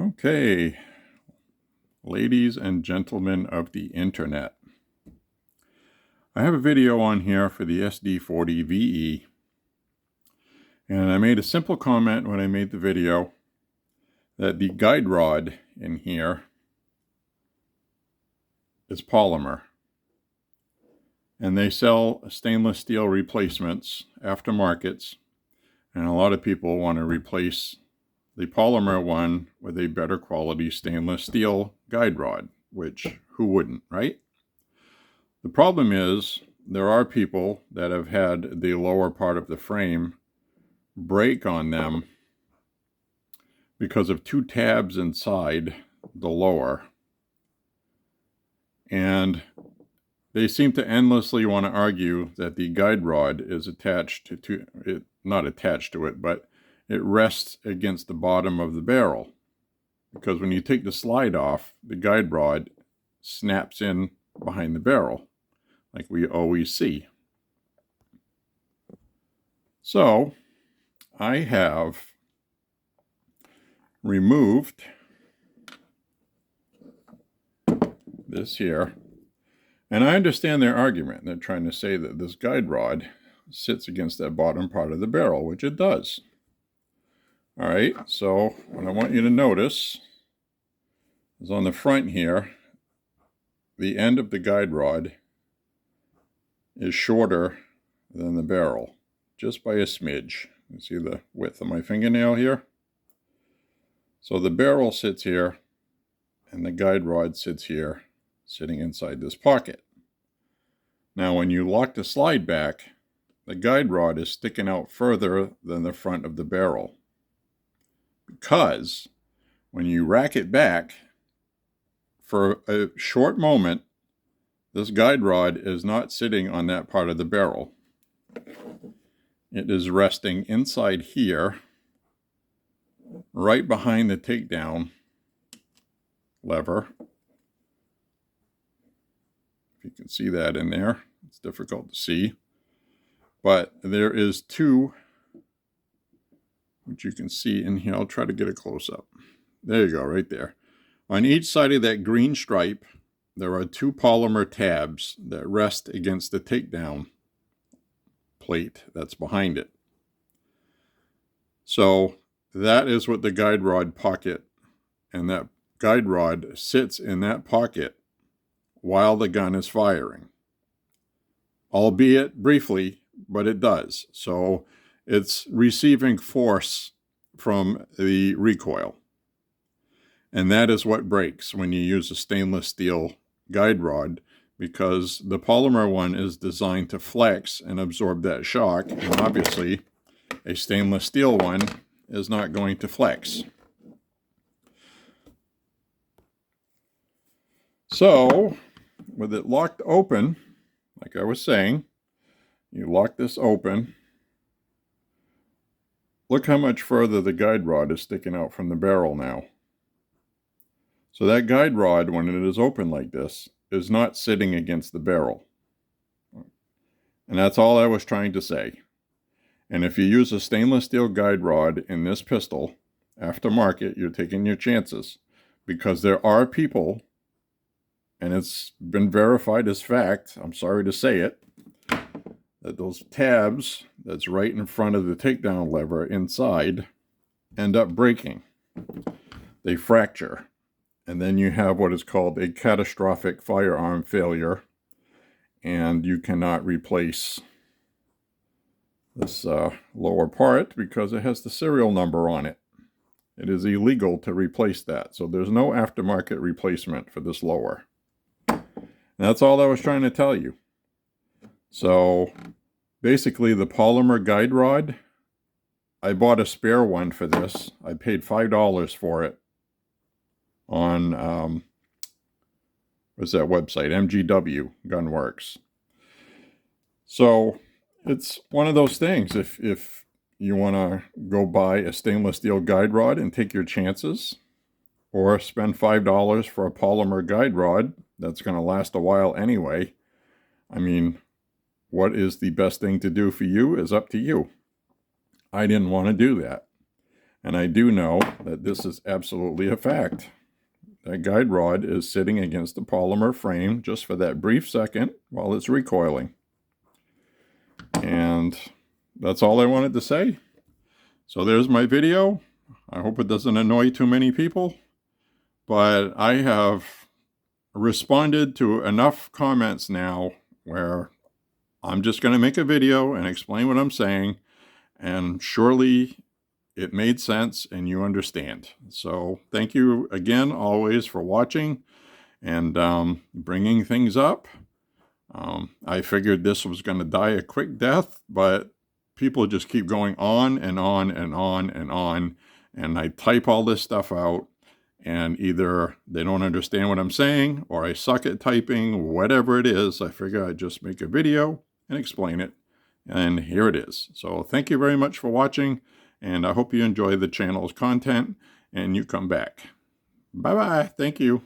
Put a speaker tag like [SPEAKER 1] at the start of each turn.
[SPEAKER 1] Okay, ladies and gentlemen of the internet. I have a video on here for the SD40 VE, and I made a simple comment when I made the video that the guide rod in here is polymer, and they sell stainless steel replacements, aftermarkets, and a lot of people want to replace the polymer one with a better quality stainless steel guide rod, which who wouldn't, right? The problem is there are people that have had the lower part of the frame break on them because of two tabs inside the lower, and they seem to endlessly want to argue that the guide rod is attached to it, not attached to it, but it rests against the bottom of the barrel, because when you take the slide off, the guide rod snaps in behind the barrel, like we always see. So I have removed this here, and I understand their argument. They're trying to say that this guide rod sits against that bottom part of the barrel, which it does. All right, so what I want you to notice is on the front here, the end of the guide rod is shorter than the barrel, just by a smidge. You see the width of my fingernail here? So the barrel sits here, and the guide rod sits here, sitting inside this pocket. Now when you lock the slide back, the guide rod is sticking out further than the front of the barrel, because when you rack it back, for a short moment, this guide rod is not sitting on that part of the barrel. It is resting inside here, right behind the takedown lever. If you can see that in there, it's difficult to see. But there is two, which you can see in here. I'll try to get a close-up. There you go, right there. On each side of that green stripe, there are two polymer tabs that rest against the takedown plate that's behind it. So that is what the guide rod pocket, and that guide rod sits in that pocket while the gun is firing. Albeit briefly, but it does. So it's receiving force from the recoil. And that is what breaks when you use a stainless steel guide rod, because the polymer one is designed to flex and absorb that shock, and obviously a stainless steel one is not going to flex. So with it locked open, like I was saying, you lock this open. Look how much further the guide rod is sticking out from the barrel now. So that guide rod, when it is open like this, is not sitting against the barrel. And that's all I was trying to say. And if you use a stainless steel guide rod in this pistol, aftermarket, you're taking your chances. Because there are people, and it's been verified as fact, I'm sorry to say it, that those tabs that's right in front of the takedown lever inside end up breaking. They fracture. And then you have what is called a catastrophic firearm failure, and you cannot replace this lower part because it has the serial number on it. It is illegal to replace that, so there's no aftermarket replacement for this lower. And that's all I was trying to tell you. So basically the polymer guide rod, I bought a spare one for this. I paid $5 for it on, what's that website? MGW Gunworks. So it's one of those things. If you want to go buy a stainless steel guide rod and take your chances, or spend $5 for a polymer guide rod that's going to last a while anyway, I mean, what is the best thing to do for you is up to you. I didn't want to do that. And I do know that this is absolutely a fact. That guide rod is sitting against the polymer frame just for that brief second while it's recoiling. And that's all I wanted to say. So there's my video. I hope it doesn't annoy too many people, but I have responded to enough comments now where I'm just going to make a video and explain what I'm saying, and surely it made sense and you understand. So thank you again always for watching and bringing things up. I figured this was going to die a quick death, but people just keep going on and on and on and on, and I type all this stuff out, and either they don't understand what I'm saying or I suck at typing, whatever it is. I figure I'd just make a video and explain it, and here it is. So thank you very much for watching, and I hope you enjoy the channel's content and you come back. Bye-bye. Thank you.